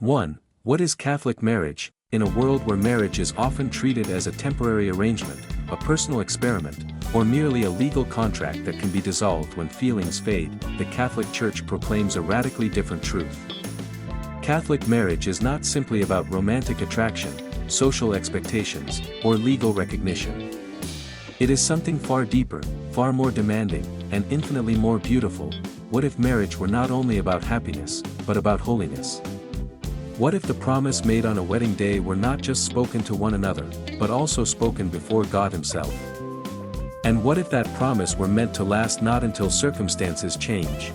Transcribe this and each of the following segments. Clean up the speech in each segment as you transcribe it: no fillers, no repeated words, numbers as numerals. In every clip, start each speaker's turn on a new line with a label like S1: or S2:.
S1: 1. What is Catholic marriage? In a world where marriage is often treated as a temporary arrangement, a personal experiment, or merely a legal contract that can be dissolved when feelings fade, the Catholic Church proclaims a radically different truth. Catholic marriage is not simply about romantic attraction, social expectations, or legal recognition. It is something far deeper, far more demanding, and infinitely more beautiful. What if marriage were not only about happiness, but about holiness? What if the promise made on a wedding day were not just spoken to one another, but also spoken before God Himself? And what if that promise were meant to last not until circumstances change,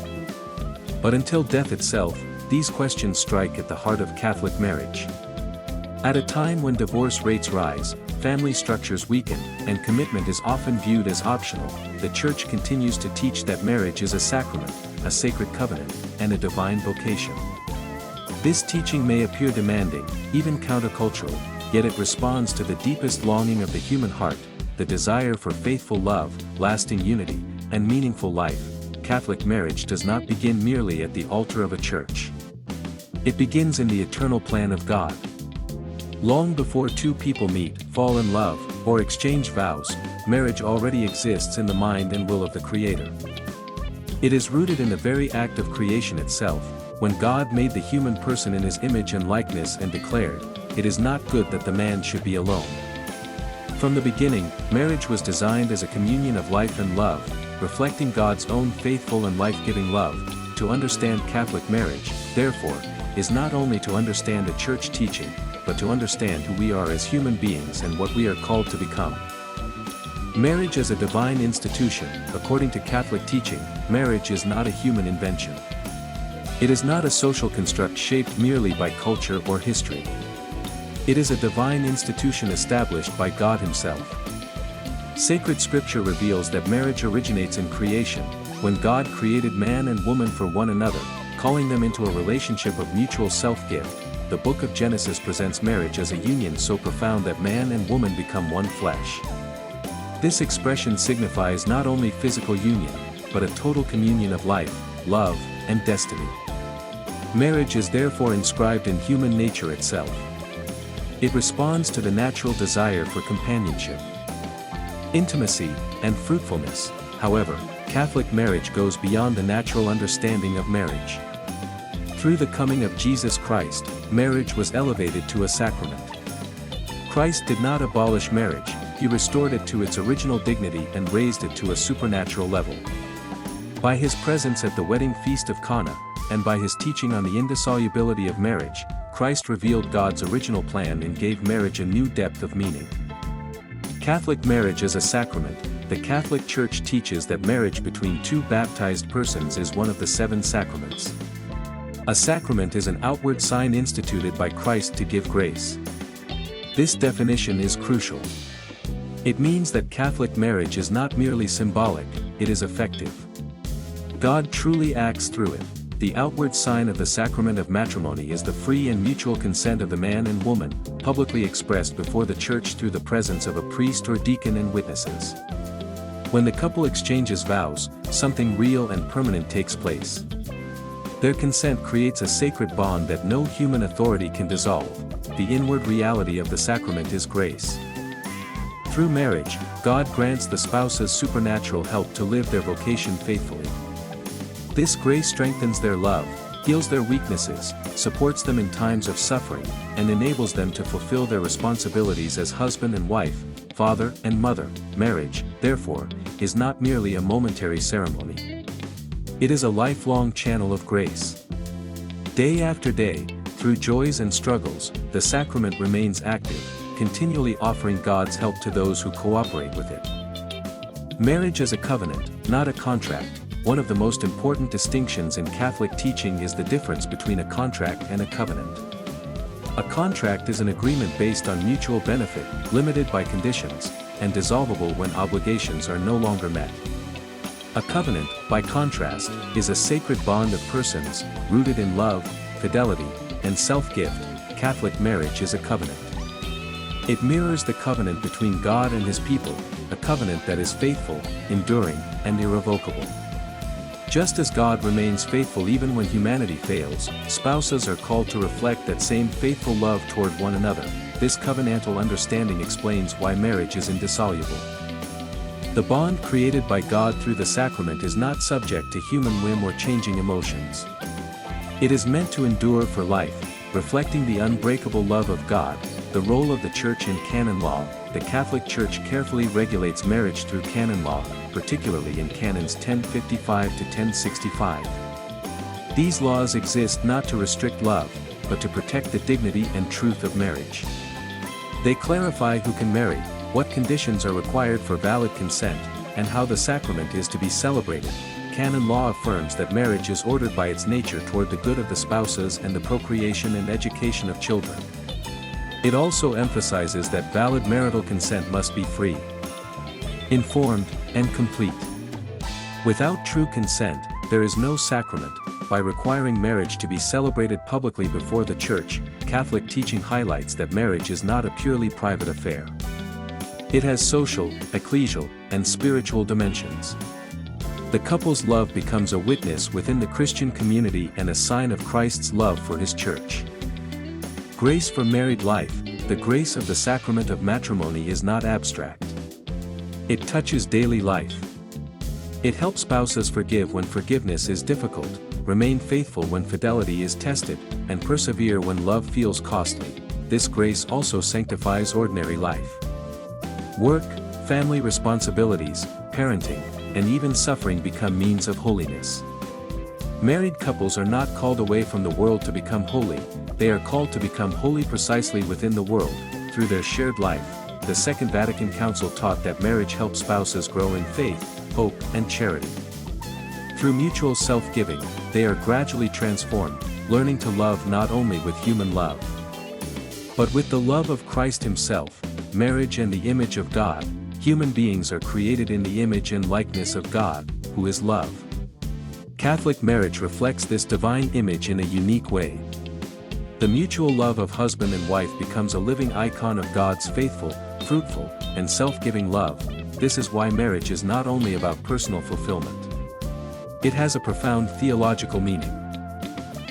S1: but until death itself? These questions strike at the heart of Catholic marriage. At a time when divorce rates rise, family structures weaken, and commitment is often viewed as optional, the Church continues to teach that marriage is a sacrament, a sacred covenant, and a divine vocation. This teaching may appear demanding, even countercultural, yet it responds to the deepest longing of the human heart, the desire for faithful love, lasting unity, and meaningful life. Catholic marriage does not begin merely at the altar of a church. It begins in the eternal plan of God. Long before two people meet, fall in love, or exchange vows, marriage already exists in the mind and will of the Creator. It is rooted in the very act of creation itself, when God made the human person in His image and likeness and declared, "It is not good that the man should be alone." From the beginning, marriage was designed as a communion of life and love, reflecting God's own faithful and life-giving love. To understand Catholic marriage, therefore, is not only to understand a church teaching, but to understand who we are as human beings and what we are called to become. Marriage as a divine institution. According to Catholic teaching, marriage is not a human invention. It is not a social construct shaped merely by culture or history. It is a divine institution established by God Himself. Sacred Scripture reveals that marriage originates in creation, when God created man and woman for one another, calling them into a relationship of mutual self-gift. The book of Genesis presents marriage as a union so profound that man and woman become one flesh. This expression signifies not only physical union, but a total communion of life, love, and destiny. Marriage is therefore inscribed in human nature itself. It responds to the natural desire for companionship, intimacy, and fruitfulness. However, Catholic marriage goes beyond the natural understanding of marriage. Through the coming of Jesus Christ, marriage was elevated to a sacrament. Christ did not abolish marriage, He restored it to its original dignity and raised it to a supernatural level. By His presence at the wedding feast of Cana, and by His teaching on the indissolubility of marriage, Christ revealed God's original plan and gave marriage a new depth of meaning. Catholic marriage as a sacrament. The Catholic Church teaches that marriage between two baptized persons is one of the 7 sacraments. A sacrament is an outward sign instituted by Christ to give grace. This definition is crucial. It means that Catholic marriage is not merely symbolic, it is effective. God truly acts through it. The outward sign of the sacrament of matrimony is the free and mutual consent of the man and woman, publicly expressed before the Church through the presence of a priest or deacon and witnesses. When the couple exchanges vows, something real and permanent takes place. Their consent creates a sacred bond that no human authority can dissolve. The inward reality of the sacrament is grace. Through marriage, God grants the spouses supernatural help to live their vocation faithfully. This grace strengthens their love, heals their weaknesses, supports them in times of suffering, and enables them to fulfill their responsibilities as husband and wife, father and mother. Marriage, therefore, is not merely a momentary ceremony. It is a lifelong channel of grace. Day after day, through joys and struggles, the sacrament remains active, continually offering God's help to those who cooperate with it. Marriage is a covenant, not a contract. One of the most important distinctions in Catholic teaching is the difference between a contract and a covenant. A contract is an agreement based on mutual benefit, limited by conditions, and dissolvable when obligations are no longer met. A covenant, by contrast, is a sacred bond of persons, rooted in love, fidelity, and self-gift. Catholic marriage is a covenant. It mirrors the covenant between God and His people, a covenant that is faithful, enduring, and irrevocable. Just as God remains faithful even when humanity fails, spouses are called to reflect that same faithful love toward one another. This covenantal understanding explains why marriage is indissoluble. The bond created by God through the sacrament is not subject to human whim or changing emotions. It is meant to endure for life, reflecting the unbreakable love of God. The role of the Church in canon law. The Catholic Church carefully regulates marriage through canon law, particularly in canons 1055 to 1065. These laws exist not to restrict love, but to protect the dignity and truth of marriage. They clarify who can marry, what conditions are required for valid consent, and how the sacrament is to be celebrated. Canon law affirms that marriage is ordered by its nature toward the good of the spouses and the procreation and education of children. It also emphasizes that valid marital consent must be free, informed, and complete. Without true consent, there is no sacrament. By requiring marriage to be celebrated publicly before the Church, Catholic teaching highlights that marriage is not a purely private affair. It has social, ecclesial, and spiritual dimensions. The couple's love becomes a witness within the Christian community and a sign of Christ's love for His Church. Grace for married life. The grace of the sacrament of matrimony is not abstract. It touches daily life. It helps spouses forgive when forgiveness is difficult, remain faithful when fidelity is tested, and persevere when love feels costly. This grace also sanctifies ordinary life. Work, family responsibilities, parenting, and even suffering become means of holiness. Married couples are not called away from the world to become holy, they are called to become holy precisely within the world, through their shared life. The Second Vatican Council taught that marriage helps spouses grow in faith, hope, and charity. Through mutual self-giving, they are gradually transformed, learning to love not only with human love, but with the love of Christ Himself. Marriage and the image of God. Human beings are created in the image and likeness of God, who is love. Catholic marriage reflects this divine image in a unique way. The mutual love of husband and wife becomes a living icon of God's faithful, fruitful, and self-giving love. This is why marriage is not only about personal fulfillment. It has a profound theological meaning.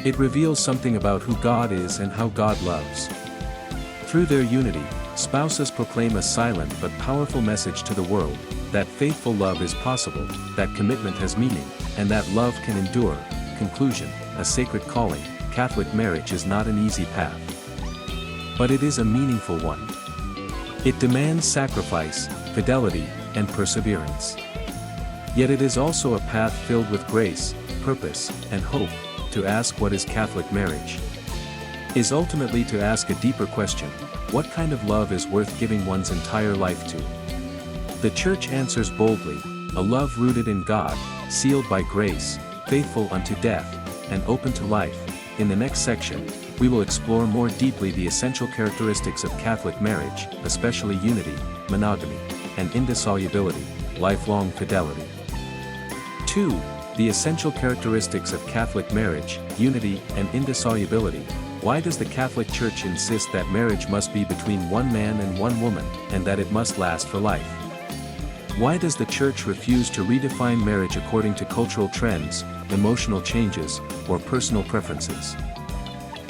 S1: It reveals something about who God is and how God loves. Through their unity, spouses proclaim a silent but powerful message to the world, that faithful love is possible, that commitment has meaning, and that love can endure. Conclusion: a sacred calling. Catholic marriage is not an easy path, but it is a meaningful one. It demands sacrifice, fidelity, and perseverance. Yet it is also a path filled with grace, purpose, and hope. To ask what is Catholic marriage is ultimately to ask a deeper question: what kind of love is worth giving one's entire life to? The Church answers boldly: a love rooted in God, sealed by grace, faithful unto death, and open to life. In the next section, we will explore more deeply the essential characteristics of Catholic marriage, especially unity, monogamy, and indissolubility, lifelong fidelity. 2. The essential characteristics of Catholic marriage, unity, and indissolubility. Why does the Catholic Church insist that marriage must be between one man and one woman, and that it must last for life? Why does the Church refuse to redefine marriage according to cultural trends, emotional changes, or personal preferences?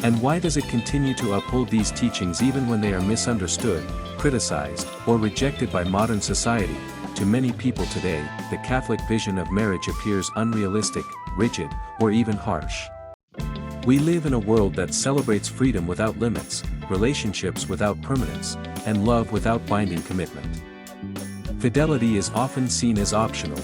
S1: And why does it continue to uphold these teachings even when they are misunderstood, criticized, or rejected by modern society? To many people today, the Catholic vision of marriage appears unrealistic, rigid, or even harsh. We live in a world that celebrates freedom without limits, relationships without permanence, and love without binding commitment. Fidelity is often seen as optional,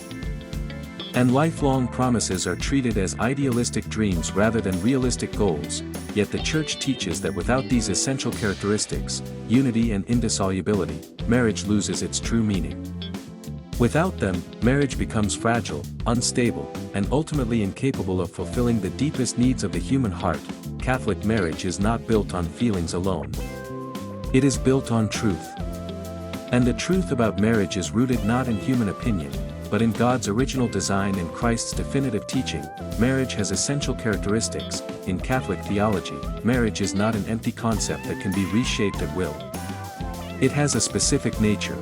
S1: and lifelong promises are treated as idealistic dreams rather than realistic goals. Yet the Church teaches that without these essential characteristics, unity and indissolubility, marriage loses its true meaning. Without them, marriage becomes fragile, unstable, and ultimately incapable of fulfilling the deepest needs of the human heart. Catholic marriage is not built on feelings alone. It is built on truth. And the truth about marriage is rooted not in human opinion, but in God's original design and Christ's definitive teaching. Marriage has essential characteristics. In Catholic theology, marriage is not an empty concept that can be reshaped at will. It has a specific nature.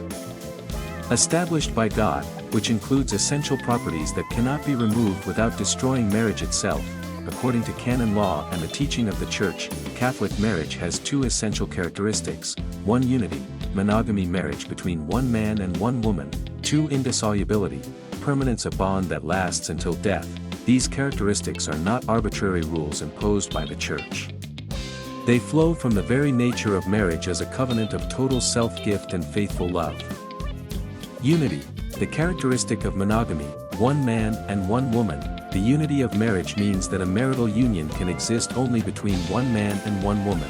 S1: Established by God, which includes essential properties that cannot be removed without destroying marriage itself. According to canon law and the teaching of the Church, Catholic marriage has two essential characteristics: 1. Unity, monogamy, marriage between one man and one woman; 2. Indissolubility, permanence, a bond that lasts until death. These characteristics are not arbitrary rules imposed by the Church. They flow from the very nature of marriage as a covenant of total self-gift and faithful love. Unity, the characteristic of monogamy, one man and one woman. The unity of marriage means that a marital union can exist only between one man and one woman.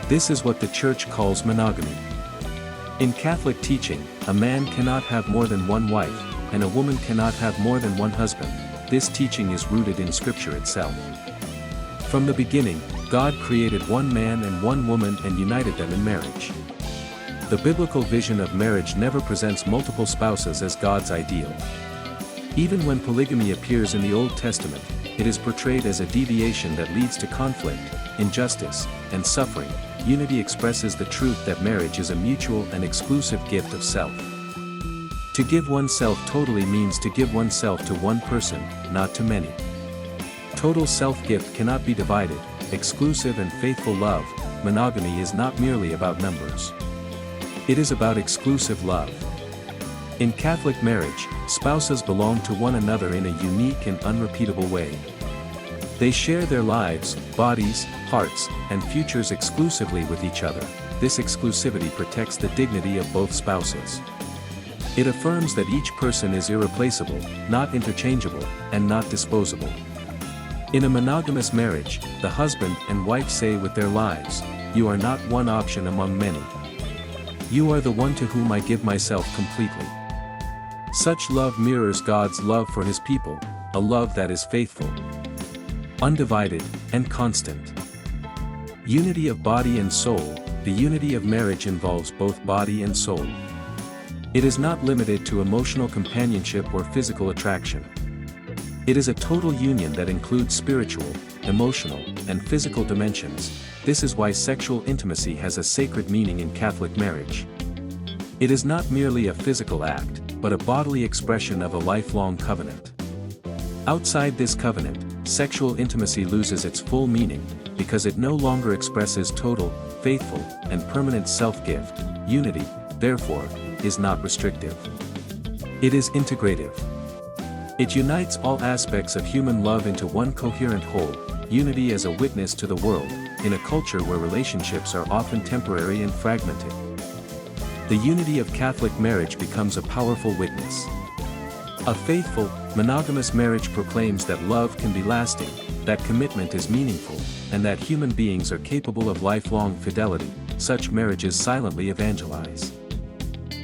S1: This is what the Church calls monogamy. In Catholic teaching, a man cannot have more than one wife, and a woman cannot have more than one husband. This teaching is rooted in Scripture itself. From the beginning, God created one man and one woman and united them in marriage. The biblical vision of marriage never presents multiple spouses as God's ideal. Even when polygamy appears in the Old Testament, it is portrayed as a deviation that leads to conflict, injustice, and suffering. Unity expresses the truth that marriage is a mutual and exclusive gift of self. To give oneself totally means to give oneself to one person, not to many. Total self-gift cannot be divided. Exclusive and faithful love. Monogamy is not merely about numbers. It is about exclusive love. In Catholic marriage, spouses belong to one another in a unique and unrepeatable way. They share their lives, bodies, hearts, and futures exclusively with each other. This exclusivity protects the dignity of both spouses. It affirms that each person is irreplaceable, not interchangeable, and not disposable. In a monogamous marriage, the husband and wife say with their lives, "You are not one option among many. You are the one to whom I give myself completely." Such love mirrors God's love for His people, a love that is faithful, undivided, and constant. Unity of body and soul. The unity of marriage involves both body and soul. It is not limited to emotional companionship or physical attraction. It is a total union that includes spiritual, emotional, and physical dimensions. This is why sexual intimacy has a sacred meaning in Catholic marriage. It is not merely a physical act, but a bodily expression of a lifelong covenant. Outside this covenant, sexual intimacy loses its full meaning, because it no longer expresses total, faithful, and permanent self-gift. Unity, therefore, is not restrictive. It is integrative. It unites all aspects of human love into one coherent whole. Unity as a witness to the world, in a culture where relationships are often temporary and fragmented. The unity of Catholic marriage becomes a powerful witness. A faithful, monogamous marriage proclaims that love can be lasting, that commitment is meaningful, and that human beings are capable of lifelong fidelity. Such marriages silently evangelize.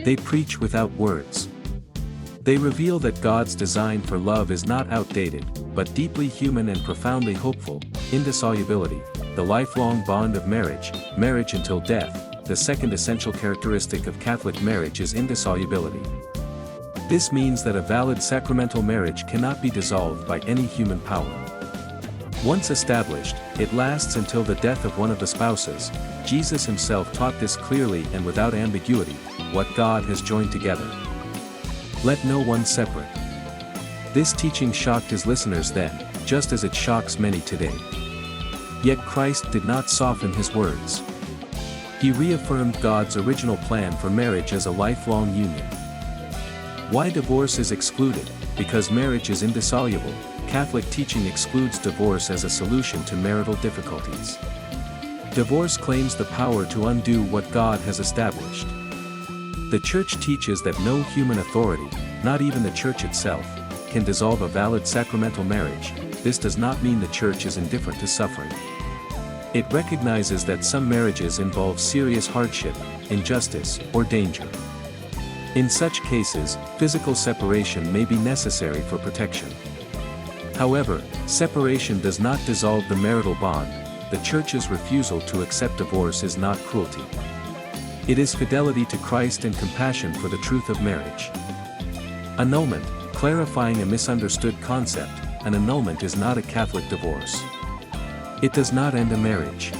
S1: They preach without words. They reveal that God's design for love is not outdated, but deeply human and profoundly hopeful. Indissolubility, the lifelong bond of marriage, marriage until death. The second essential characteristic of Catholic marriage is indissolubility. This means that a valid sacramental marriage cannot be dissolved by any human power. Once established, it lasts until the death of one of the spouses. Jesus Himself taught this clearly and without ambiguity: what God has joined together, let no one separate. This teaching shocked His listeners then, just as it shocks many today. Yet Christ did not soften His words. He reaffirmed God's original plan for marriage as a lifelong union. Why divorce is excluded? Because marriage is indissoluble. Catholic teaching excludes divorce as a solution to marital difficulties. Divorce claims the power to undo what God has established. The Church teaches that no human authority, not even the Church itself, can dissolve a valid sacramental marriage. This does not mean the Church is indifferent to suffering. It recognizes that some marriages involve serious hardship, injustice, or danger. In such cases, physical separation may be necessary for protection. However, separation does not dissolve the marital bond. The Church's refusal to accept divorce is not cruelty. It is fidelity to Christ and compassion for the truth of marriage. Annulment, clarifying a misunderstood concept. An annulment is not a Catholic divorce. It does not end a marriage.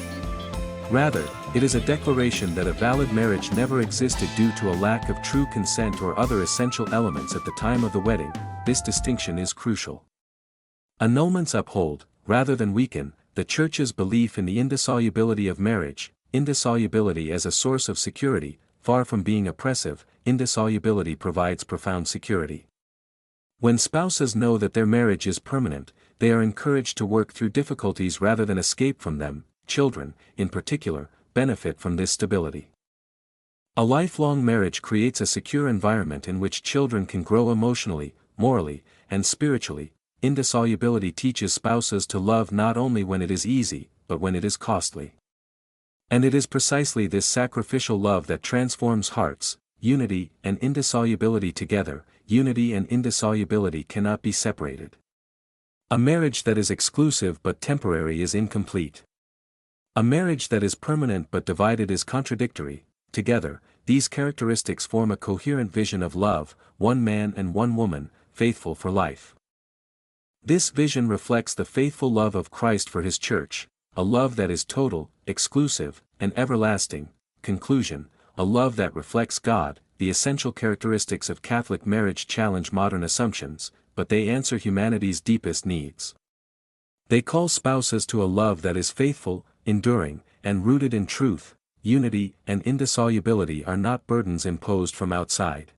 S1: Rather, it is a declaration that a valid marriage never existed due to a lack of true consent or other essential elements at the time of the wedding. This distinction is crucial. Annulments uphold, rather than weaken, the Church's belief in the indissolubility of marriage. Indissolubility as a source of security, far from being oppressive, indissolubility provides profound security. When spouses know that their marriage is permanent, they are encouraged to work through difficulties rather than escape from them. Children, in particular, benefit from this stability. A lifelong marriage creates a secure environment in which children can grow emotionally, morally, and spiritually. Indissolubility teaches spouses to love not only when it is easy, but when it is costly. And it is precisely this sacrificial love that transforms hearts. Unity and indissolubility together. Unity and indissolubility cannot be separated. A marriage that is exclusive but temporary is incomplete. A marriage that is permanent but divided is contradictory. Together, these characteristics form a coherent vision of love, one man and one woman, faithful for life. This vision reflects the faithful love of Christ for His Church, a love that is total, exclusive, and everlasting. Conclusion, a love that reflects God. The essential characteristics of Catholic marriage challenge modern assumptions, but they answer humanity's deepest needs. They call spouses to a love that is faithful, enduring, and rooted in truth. Unity and indissolubility are not burdens imposed from outside.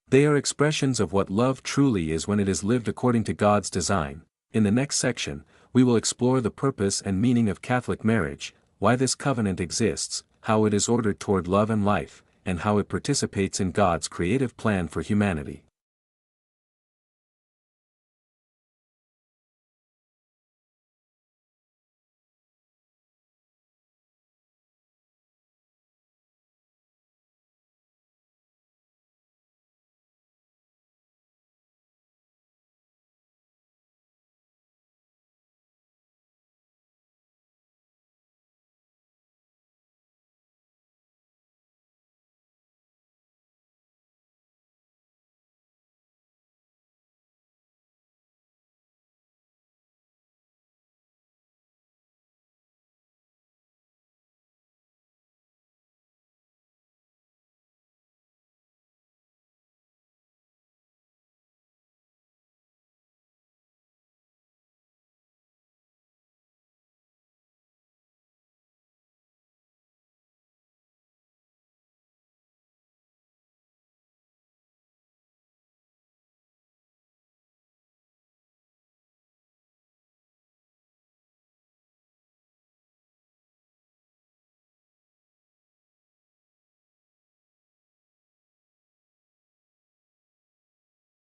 S1: They are expressions of what love truly is when it is lived according to God's design. In the next section, we will explore the purpose and meaning of Catholic marriage, why this covenant exists, how it is ordered toward love and life, and how it participates in God's creative plan for humanity.